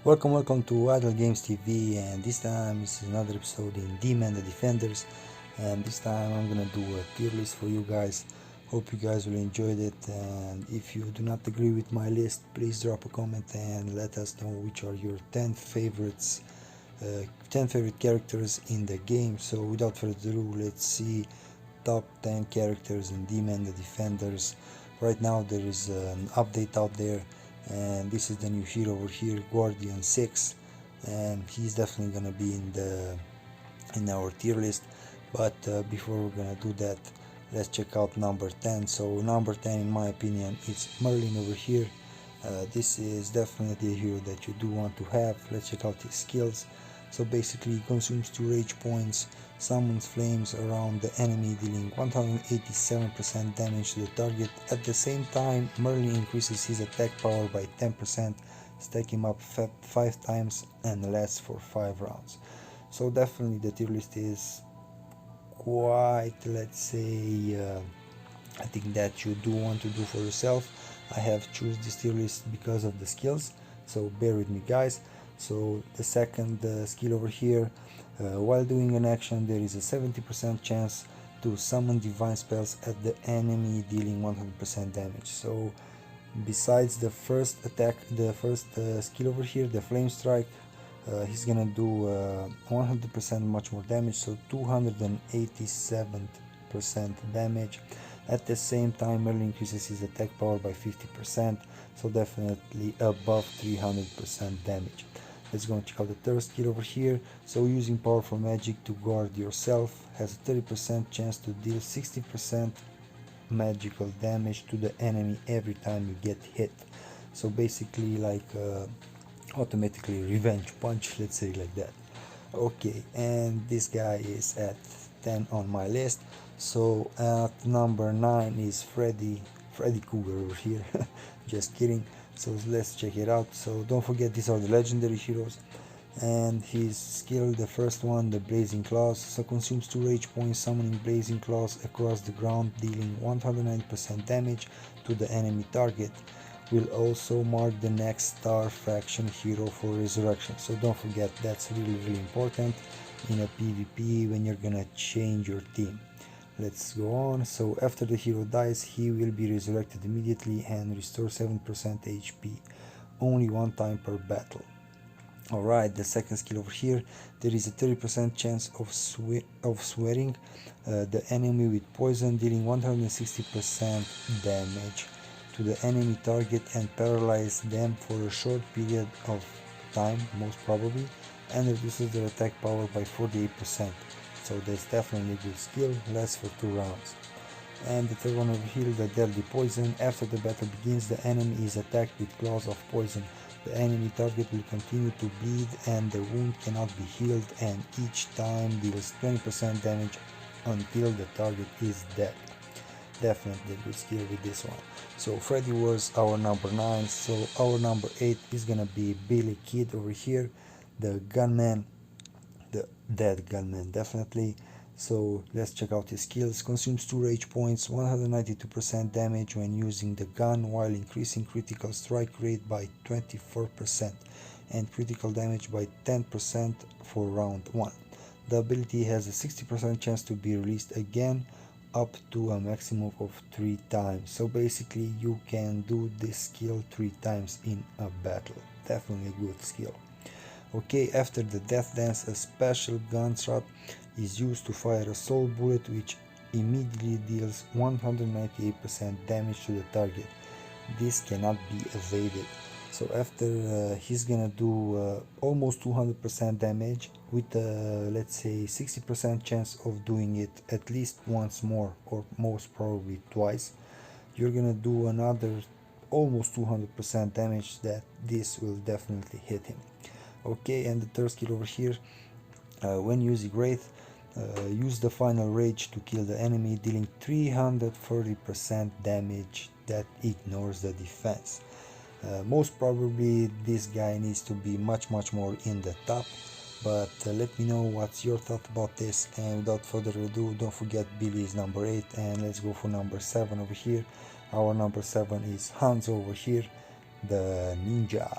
Welcome to Idle Games TV, and this time this is another episode in Demon the Defenders, and this time I'm gonna do a tier list for you guys. Hope you guys will enjoy it, and if you do not agree with my list, please drop a comment and let us know which are your 10 favorites, 10 favorite characters in the game. So without further ado, let's see top 10 characters in Demon the Defenders. Right now there is an update out there, and this is the new hero over here, Guardian 6, and he's definitely gonna be in our tier list. But before we're gonna do that, let's check out number 10. So number 10 in my opinion is Merlin over here. This is definitely a hero that you do want to have. Let's check out his skills. So basically he consumes 2 rage points, summons flames around the enemy, dealing 187% damage to the target. At the same time, Merlin increases his attack power by 10%, stack him up 5 times and lasts for 5 rounds. So definitely the tier list is quite, let's say, I think that you do want to do for yourself. I have choose this tier list because of the skills, so bear with me guys. So the second skill over here, while doing an action there is a 70% chance to summon divine spells at the enemy, dealing 100% damage. So besides the first attack, the first skill over here, the flame strike, he's gonna do 100% much more damage, so 287% damage. At the same time, Merlin increases his attack power by 50%, so definitely above 300% damage. Let's go and check out the third skill over here. So using powerful magic to guard yourself has a 30% chance to deal 60% magical damage to the enemy every time you get hit. So basically like automatically revenge punch, let's say like that. Okay, and this guy is at 10 on my list. So at number 9 is Freddy Cougar over here. Just kidding. So let's check it out. So don't forget, these are the legendary heroes, and his skill, the first one, the Blazing Claws, so consumes 2 rage points, summoning Blazing Claws across the ground, dealing 190% damage to the enemy target. Will also mark the next star faction hero for resurrection. So don't forget, that's really important in a PvP when you're gonna change your team. Let's go on. So after the hero dies, he will be resurrected immediately and restore 7% HP, only 1 time per battle. Alright, the second skill over here, there is a 30% chance of sweating the enemy with poison, dealing 160% damage to the enemy target and paralyze them for a short period of time, most probably, and reduces their attack power by 48%. So that's definitely a good skill, lasts for 2 rounds. And the third one over here, the Deadly Poison. After the battle begins, the enemy is attacked with claws of poison. The enemy target will continue to bleed and the wound cannot be healed, and each time deals 20% damage until the target is dead. Definitely a good skill with this one. So Freddy was our number 9. So our number 8 is gonna be Billy Kid over here, the gunman, the dead gunman, definitely. So let's check out his skills. Consumes 2 rage points, 192% damage when using the gun, while increasing critical strike rate by 24% and critical damage by 10% for round 1. The ability has a 60% chance to be released again, up to a maximum of 3 times. So basically you can do this skill 3 times in a battle. Definitely a good skill. Okay, after the death dance, a special gunshot is used to fire a soul bullet which immediately deals 198% damage to the target. This cannot be evaded. So after he's gonna do almost 200% damage with let's say 60% chance of doing it at least once more, or most probably twice. You're gonna do another almost 200% damage. That this will definitely hit him. Okay, and the third skill over here, when using Wraith, use the final rage to kill the enemy, dealing 340% damage that ignores the defense. Most probably this guy needs to be much more in the top, but let me know what's your thought about this. And without further ado, don't forget Billy is number 8, and let's go for number 7 over here. Our number 7 is Hans over here, the ninja.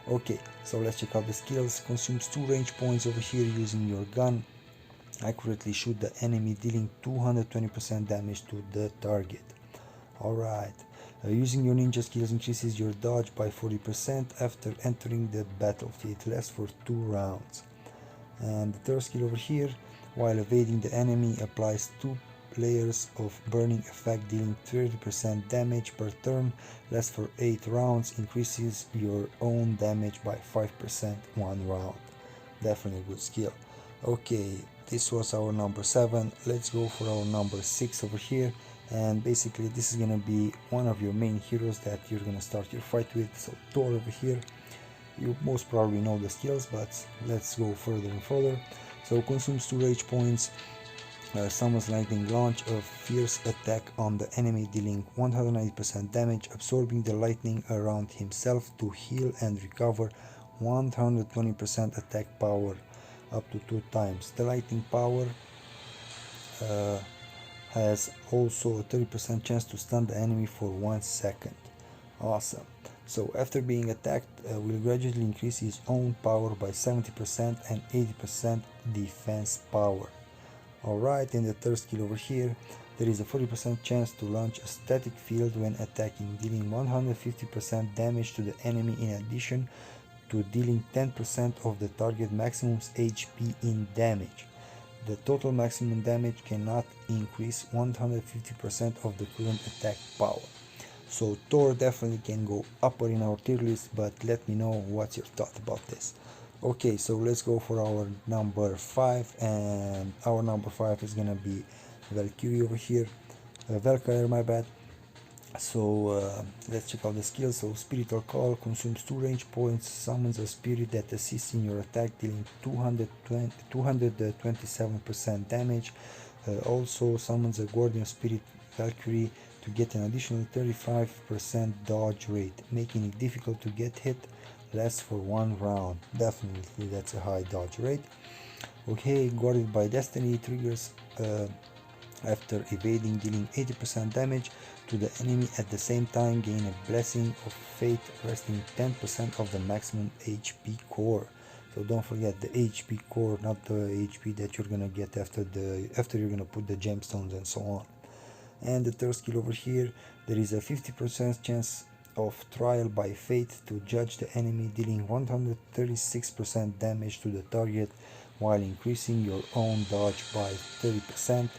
Okay, so let's check out the skills. Consumes 2 range points over here using your gun. Accurately shoot the enemy, dealing 220% damage to the target. Alright. Using your ninja skills increases your dodge by 40% after entering the battlefield. Lasts for 2 rounds. And the third skill over here, while evading the enemy, applies 2 layers of burning effect, dealing 30% damage per turn. Lasts for 8 rounds. Increases your own damage by 5% 1 round. Definitely a good skill. Okay, this was our number 7. Let's go for our number 6 over here. And basically this is gonna be one of your main heroes that you're gonna start your fight with. So Thor over here, you most probably know the skills, but let's go further and further. So consumes 2 rage points, summons lightning launch, a fierce attack on the enemy, dealing 190% damage, absorbing the lightning around himself to heal and recover 120% attack power up to 2 times. The lightning power has also a 30% chance to stun the enemy for 1 second. Awesome. So after being attacked, will gradually increase his own power by 70% and 80% defense power. Alright, in the third skill over here, there is a 40% chance to launch a static field when attacking, dealing 150% damage to the enemy in addition to dealing 10% of the target maximum's HP in damage. The total maximum damage cannot increase 150% of the current attack power. So Thor definitely can go upper in our tier list, but let me know what's your thought about this. Okay, so let's go for our number 5, and our number 5 is gonna be Valkyrie over here. Valkyrie, my bad. So let's check out the skills. So Spiritual Call consumes 2 range points, summons a spirit that assists in your attack, dealing 227% damage. Also summons a Guardian Spirit Valkyrie to get an additional 35% dodge rate, making it difficult to get hit. Lasts for 1 round. Definitely that's a high dodge rate. Okay, Guarded by Destiny triggers after evading, dealing 80% damage to the enemy. At the same time, gain a Blessing of Fate, resting 10% of the maximum HP core. So don't forget the HP core, not the HP that you're gonna get after you're gonna put the gemstones and so on. And the third skill over here, there is a 50% chance of Trial by Fate to judge the enemy, dealing 136% damage to the target while increasing your own dodge by 30%.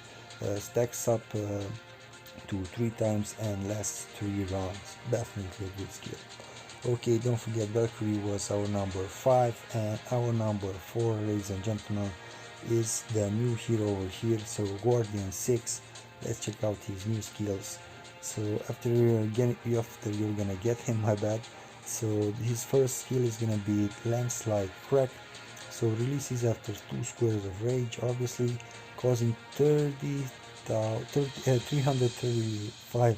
Stacks up to 3 times and lasts 3 rounds. Definitely a good skill. Okay, don't forget Valkyrie was our number 5, and our number 4, ladies and gentlemen, is the new hero over here. So Guardian 6. Let's check out his new skills. So after you're gonna get him, my bad. So his first skill is gonna be Landslide Crack. So releases after 2 squares of rage, obviously, causing 335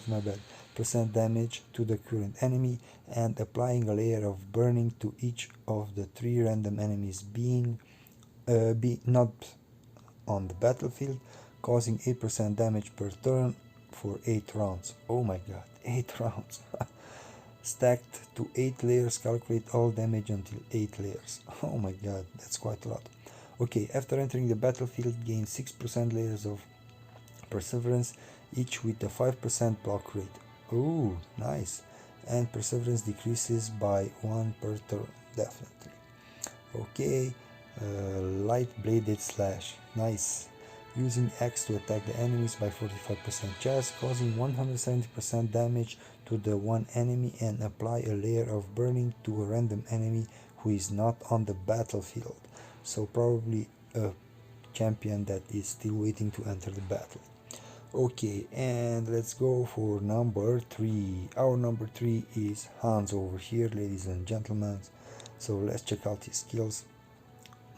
percent damage to the current enemy, and applying a layer of burning to each of the 3 random enemies not on the battlefield, causing 8% damage per turn for 8 rounds. Oh my god, 8 rounds. Stacked to 8 layers, calculate all damage until 8 layers. Oh my god, that's quite a lot. Okay, after entering the battlefield, gain 6% layers of Perseverance, each with a 5% block rate. Ooh, nice. And Perseverance decreases by 1 per turn, definitely. Okay, Light Bladed Slash, nice. Using X to attack the enemies by 45% chance, causing 170% damage to the one enemy, and apply a layer of burning to a random enemy who is not on the battlefield. So probably a champion that is still waiting to enter the battle. Okay, and let's go for number 3. Our number 3 is Hans over here, ladies and gentlemen. So let's check out his skills.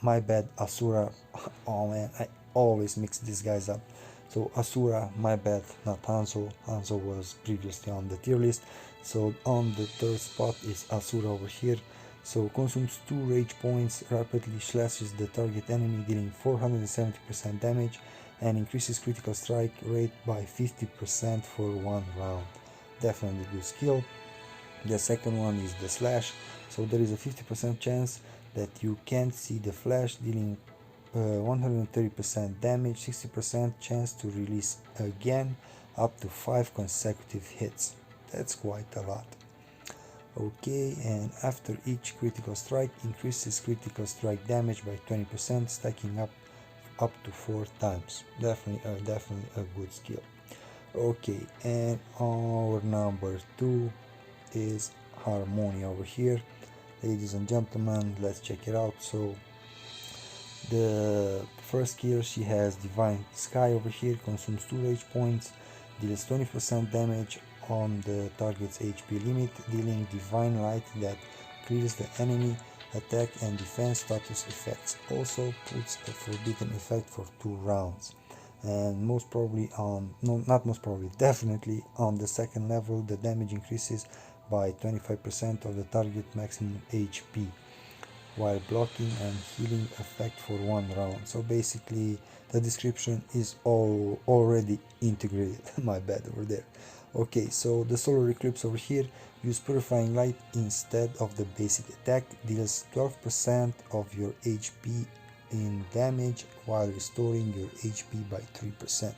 My bad, Asura. Oh man, I always mix these guys up. So Asura, my bad, not Hanzo. Hanzo was previously on the tier list. So on the 3rd spot is Asura over here. So consumes 2 rage points, rapidly slashes the target enemy, dealing 470% damage, and increases critical strike rate by 50% for 1 round. Definitely good skill. The second one is the slash, so there is a 50% chance that you can't see the flash, dealing 130% damage, 60% chance to release again, up to 5 consecutive hits. That's quite a lot. Okay, and after each critical strike, increases critical strike damage by 20%, stacking up to 4 times. Definitely a good skill. Okay, and our number 2 is Harmonia over here. Ladies and gentlemen, let's check it out. So the first skill, she has Divine Sky over here, consumes 2 rage points, deals 20% damage on the target's HP limit, dealing divine light that clears the enemy attack and defense status effects. Also puts a forbidden effect for 2 rounds. And most probably on, no, not most probably, definitely on the second level, the damage increases by 25% of the target maximum HP, while blocking and healing effect for 1 round. So basically the description is already integrated. My bad over there. Okay, so the solar eclipse over here, use purifying light instead of the basic attack, deals 12% of your HP in damage while restoring your HP by 3%.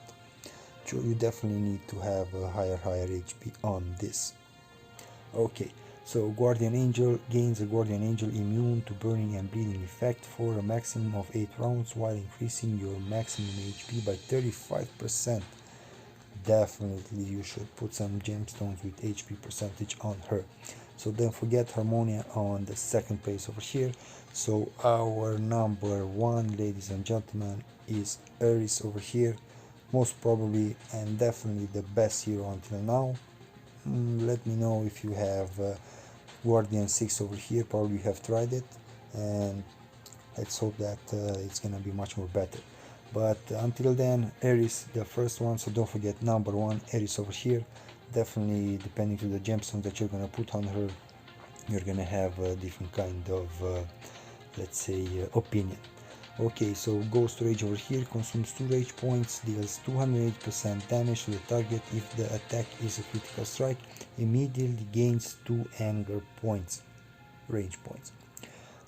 So you definitely need to have a higher HP on this. Okay, so Guardian Angel, gains a Guardian Angel immune to burning and bleeding effect for a maximum of 8 rounds while increasing your maximum HP by 35%. Definitely you should put some gemstones with HP percentage on her. So don't forget Harmonia on the second place over here. So our number 1, ladies and gentlemen, is Aries over here. Most probably and definitely the best hero until now. Let me know if you have Guardian 6 over here. Probably you have tried it, and let's hope that it's gonna be much more better. But until then, Aries, the first one, so don't forget number 1, Aries over here. Definitely, depending to the gemstone that you're gonna put on her, you're gonna have a different kind of, let's say, opinion. Okay, so Ghost Rage over here, consumes 2 rage points, deals 208% damage to the target if the attack is a critical strike, immediately gains 2 anger points, rage points.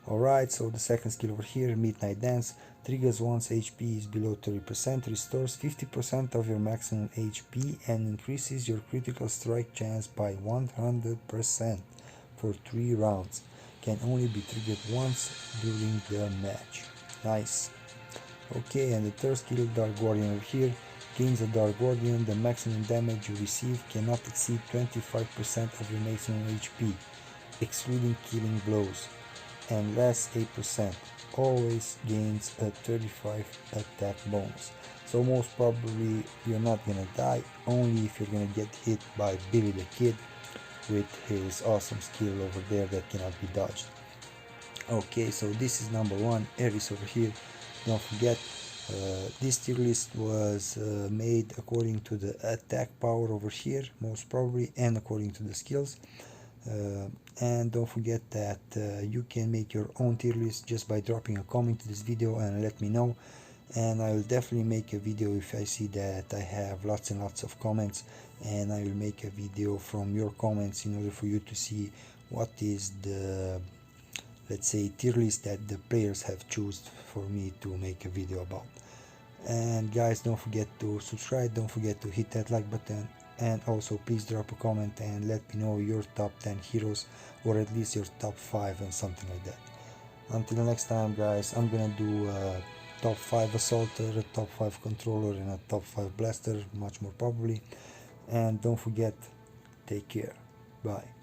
Alright, so the second skill over here, Midnight Dance, triggers once HP is below 30%, restores 50% of your maximum HP and increases your critical strike chance by 100% for 3 rounds. Can only be triggered once during the match. Nice. Okay, and the third skill, Dark Guardian over here, gains a Dark Guardian, the maximum damage you receive cannot exceed 25% of your maximum HP, excluding killing blows, and less 8%, always gains a 35 attack bonus. So most probably you're not gonna die, only if you're gonna get hit by Billy the Kid with his awesome skill over there that cannot be dodged. Okay, so this is number 1, Aries over here. Don't forget, this tier list was made according to the attack power over here, most probably, and according to the skills. And don't forget that you can make your own tier list just by dropping a comment to this video and let me know, and I will definitely make a video if I see that I have lots and lots of comments, and I will make a video from your comments in order for you to see what is the, let's say, tier list that the players have chosen for me to make a video about. And guys, don't forget to subscribe, don't forget to hit that like button, and also please drop a comment and let me know your top 10 heroes, or at least your top 5 and something like that. Until next time guys, I'm gonna do a top 5 assaulter, a top 5 controller, and a top 5 blaster, much more probably. And don't forget, take care, bye.